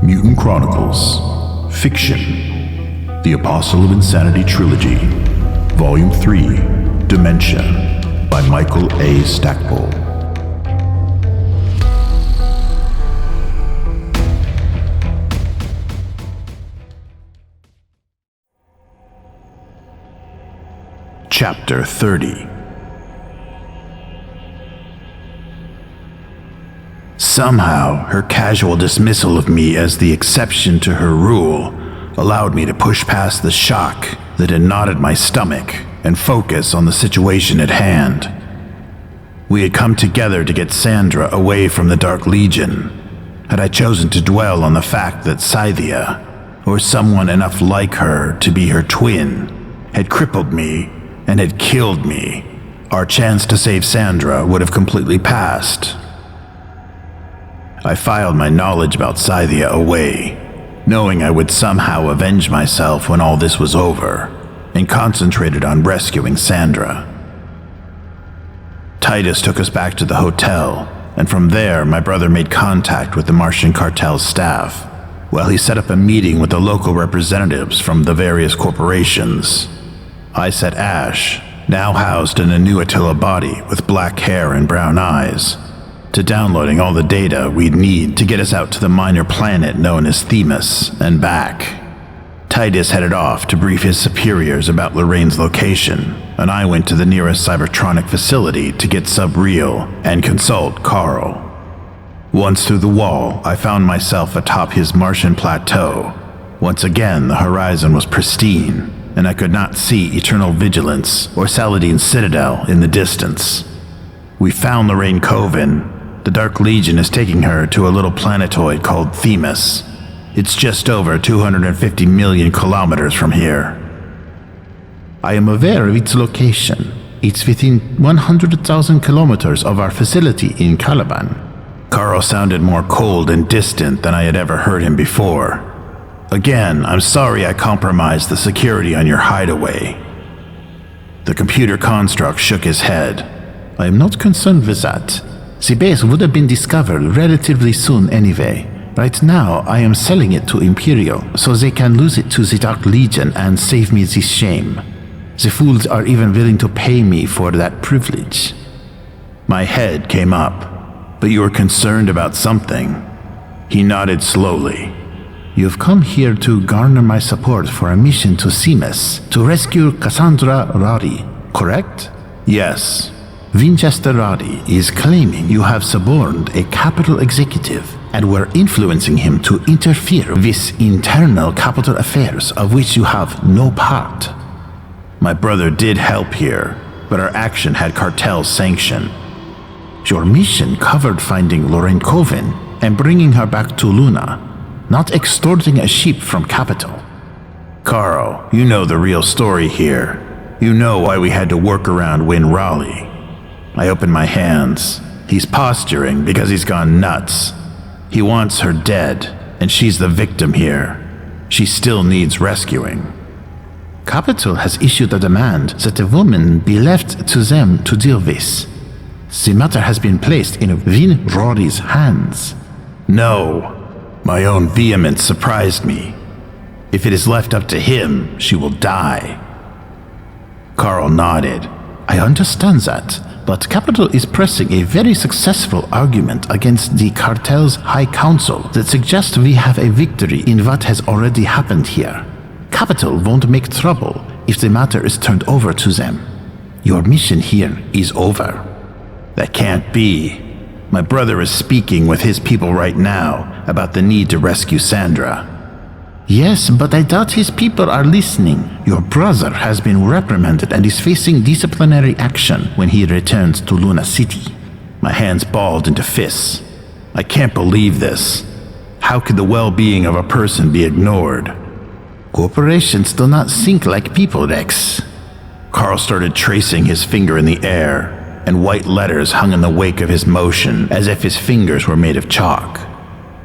Mutant Chronicles, Fiction, The Apostle of Insanity Trilogy, Volume 3, Dementia, by Michael A. Stackpole. Chapter 30. Somehow, her casual dismissal of me as the exception to her rule allowed me to push past the shock that had knotted my stomach and focus on the situation at hand. We had come together to get Sandra away from the Dark Legion. Had I chosen to dwell on the fact that Scythia, or someone enough like her to be her twin, had crippled me and had killed me, our chance to save Sandra would have completely passed. I filed my knowledge about Scythia away, knowing I would somehow avenge myself when all this was over, and concentrated on rescuing Sandra. Titus took us back to the hotel, and from there my brother made contact with the Martian cartel's staff, while he set up a meeting with the local representatives from the various corporations. I set Ash, now housed in a new Attila body with black hair and brown eyes, to downloading all the data we'd need to get us out to the minor planet known as Themis and back. Titus headed off to brief his superiors about Lorraine's location, and I went to the nearest Cybertronic facility to get subreal and consult Carl. Once through the wall, I found myself atop his Martian plateau. Once again, the horizon was pristine, and I could not see Eternal Vigilance or Saladine's Citadel in the distance. We found Lorraine Coven. The Dark Legion is taking her to a little planetoid called Themis. It's just over 250 million kilometers from here. I am aware of its location. It's within 100,000 kilometers of our facility in Caliban. Carl sounded more cold and distant than I had ever heard him before. Again, I'm sorry I compromised the security on your hideaway. The computer construct shook his head. I am not concerned with that. The base would have been discovered relatively soon anyway. Right now, I am selling it to Imperial, so they can lose it to the Dark Legion and save me this shame. The fools are even willing to pay me for that privilege. My head came up. But you were concerned about something. He nodded slowly. You've come here to garner my support for a mission to Themis to rescue Cassandra Rari, correct? Yes. Winchester Rari is claiming you have suborned a capital executive and were influencing him to interfere with internal capital affairs of which you have no part. My brother did help here, but our action had cartel sanction. Your mission covered finding Lorraine Coven and bringing her back to Luna, not extorting a ship from capital. Carl, you know the real story here. You know why we had to work around Win Raleigh. I opened my hands. He's posturing because he's gone nuts. He wants her dead, and she's the victim here. She still needs rescuing. Capital has issued a demand that the woman be left to them to deal with. The matter has been placed in Win Rory's hands. No. My own vehemence surprised me. If it is left up to him, she will die. Carl nodded. I understand that, but Capital is pressing a very successful argument against the cartel's High Council that suggests we have a victory in what has already happened here. Capital won't make trouble if the matter is turned over to them. Your mission here is over. That can't be. My brother is speaking with his people right now about the need to rescue Sandra. Yes, but I doubt his people are listening. Your brother has been reprimanded and is facing disciplinary action when he returns to Luna City. My hands balled into fists. I can't believe this. How could the well-being of a person be ignored? Corporations do not think like people, Rex. Carl started tracing his finger in the air, and white letters hung in the wake of his motion as if his fingers were made of chalk.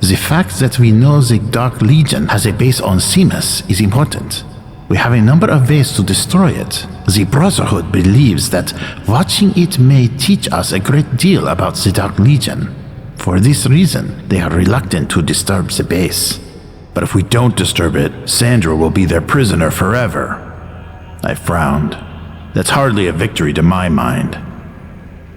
The fact that we know the Dark Legion has a base on Themis is important. We have a number of ways to destroy it. The Brotherhood believes that watching it may teach us a great deal about the Dark Legion. For this reason, they are reluctant to disturb the base. But if we don't disturb it, Sandra will be their prisoner forever. I frowned. That's hardly a victory to my mind.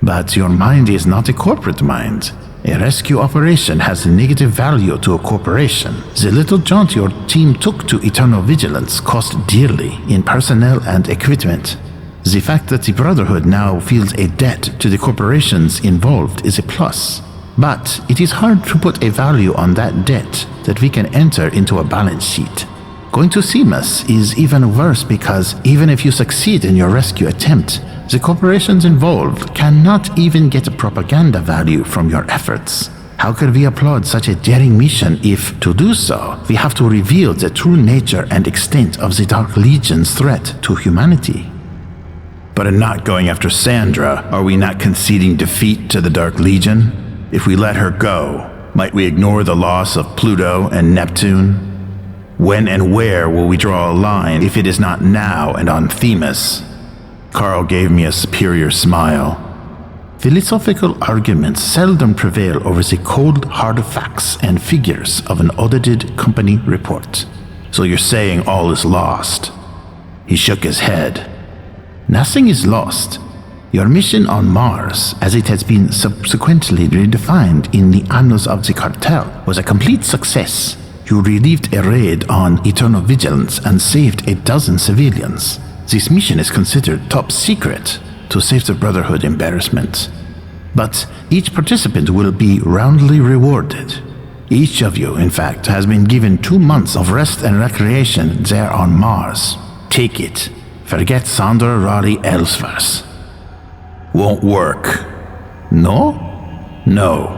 But your mind is not a corporate mind. A rescue operation has a negative value to a corporation. The little jaunt your team took to Eternal Vigilance cost dearly in personnel and equipment. The fact that the Brotherhood now feels a debt to the corporations involved is a plus. But it is hard to put a value on that debt that we can enter into a balance sheet. Going to Seamus is even worse because even if you succeed in your rescue attempt, the corporations involved cannot even get a propaganda value from your efforts. How could we applaud such a daring mission if, to do so, we have to reveal the true nature and extent of the Dark Legion's threat to humanity? But in not going after Sandra, are we not conceding defeat to the Dark Legion? If we let her go, might we ignore the loss of Pluto and Neptune? When and where will we draw a line if it is not now and on Themis? Carl gave me a superior smile. Philosophical arguments seldom prevail over the cold, hard facts and figures of an audited company report. So you're saying all is lost? He shook his head. Nothing is lost. Your mission on Mars, as it has been subsequently redefined in the annals of the cartel, was a complete success. You relieved a raid on Eternal Vigilance and saved a dozen civilians. This mission is considered top secret to save the Brotherhood embarrassment. But each participant will be roundly rewarded. Each of you, in fact, has been given 2 months of rest and recreation there on Mars. Take it. Forget Sandra Raleigh elsewhere. Won't work. No? No.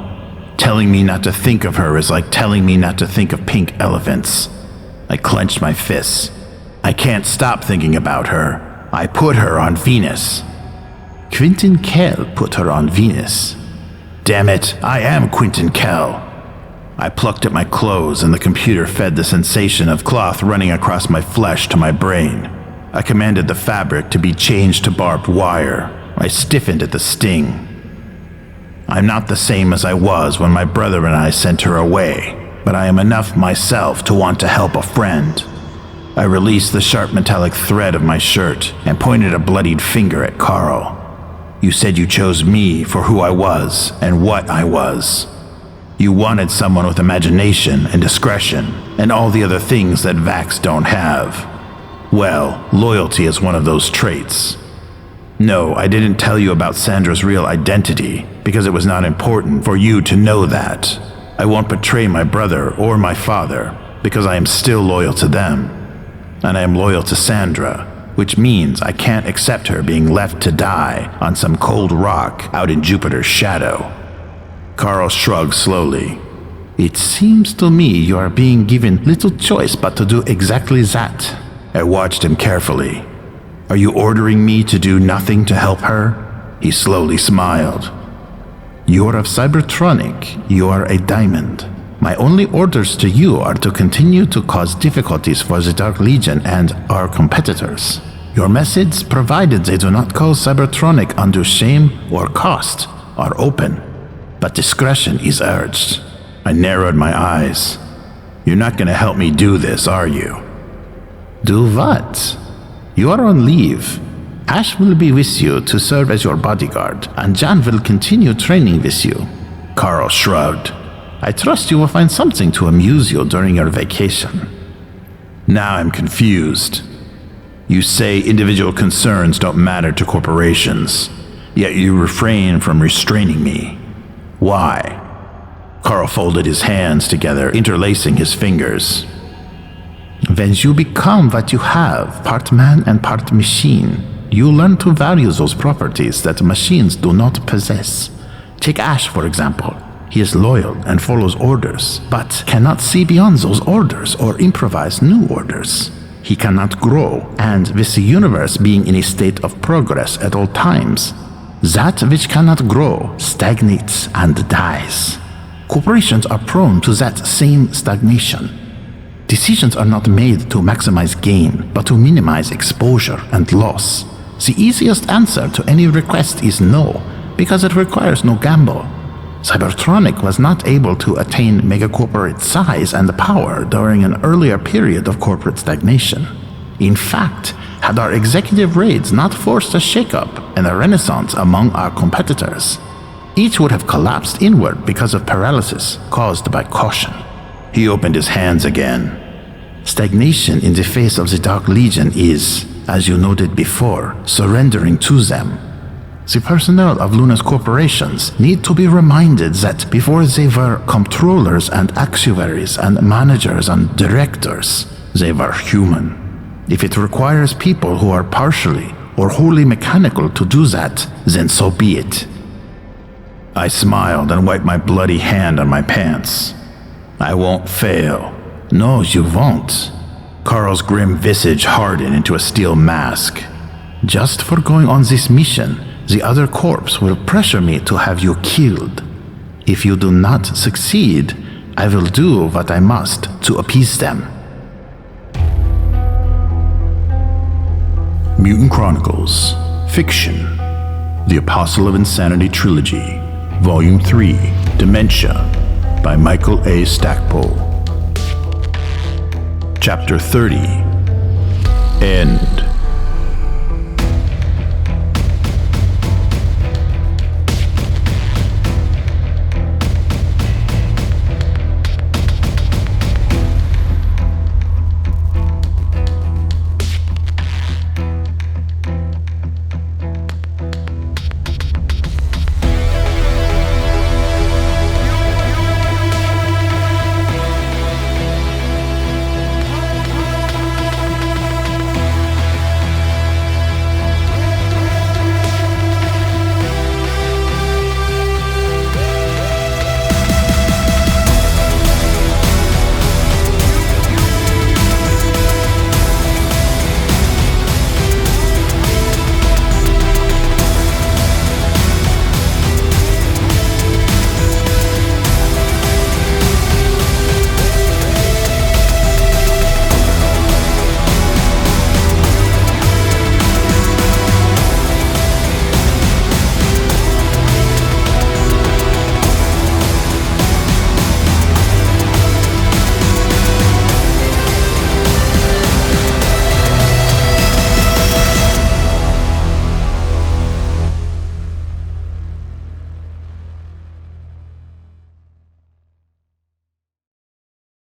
Telling me not to think of her is like telling me not to think of pink elephants. I clenched my fists. I can't stop thinking about her. I put her on Venus. Quentin Kell put her on Venus. Damn it, I am Quentin Kell. I plucked at my clothes and the computer fed the sensation of cloth running across my flesh to my brain. I commanded the fabric to be changed to barbed wire. I stiffened at the sting. I'm not the same as I was when my brother and I sent her away, but I am enough myself to want to help a friend. I released the sharp metallic thread of my shirt and pointed a bloodied finger at Carl. You said you chose me for who I was and what I was. You wanted someone with imagination and discretion and all the other things that Vax don't have. Well, loyalty is one of those traits. No, I didn't tell you about Sandra's real identity because it was not important for you to know that. I won't betray my brother or my father because I am still loyal to them. And I am loyal to Sandra, which means I can't accept her being left to die on some cold rock out in Jupiter's shadow. Carl shrugged slowly. It seems to me you are being given little choice but to do exactly that. I watched him carefully. Are you ordering me to do nothing to help her? He slowly smiled. You are of Cybertronic. You are a diamond. My only orders to you are to continue to cause difficulties for the Dark Legion and our competitors. Your methods, provided they do not cause Cybertronic undue shame or cost, are open, but discretion is urged. I narrowed my eyes. You're not going to help me do this, are you? Do what? You are on leave. Ash will be with you to serve as your bodyguard, and Jan will continue training with you. Carl shrugged. I trust you will find something to amuse you during your vacation. Now I'm confused. You say individual concerns don't matter to corporations, yet you refrain from restraining me. Why? Carl folded his hands together, interlacing his fingers. When you become what you have, part man and part machine, you learn to value those properties that machines do not possess. Take Ash, for example. He is loyal and follows orders, but cannot see beyond those orders or improvise new orders. He cannot grow, and with the universe being in a state of progress at all times, that which cannot grow stagnates and dies. Corporations are prone to that same stagnation. Decisions are not made to maximize gain, but to minimize exposure and loss. The easiest answer to any request is no, because it requires no gamble. Cybertronic was not able to attain megacorporate size and power during an earlier period of corporate stagnation. In fact, had our executive raids not forced a shakeup and a renaissance among our competitors, each would have collapsed inward because of paralysis caused by caution. He opened his hands again. Stagnation in the face of the Dark Legion is, as you noted before, surrendering to them. The personnel of Luna's corporations need to be reminded that before they were controllers and actuaries and managers and directors, they were human. If it requires people who are partially or wholly mechanical to do that, then so be it. I smiled and wiped my bloody hand on my pants. I won't fail. No, you won't. Carl's grim visage hardened into a steel mask. Just for going on this mission, the other corps will pressure me to have you killed. If you do not succeed, I will do what I must to appease them. Mutant Chronicles, Fiction, The Apostle of Insanity Trilogy, Volume 3, Dementia, by Michael A. Stackpole. Chapter 30, End.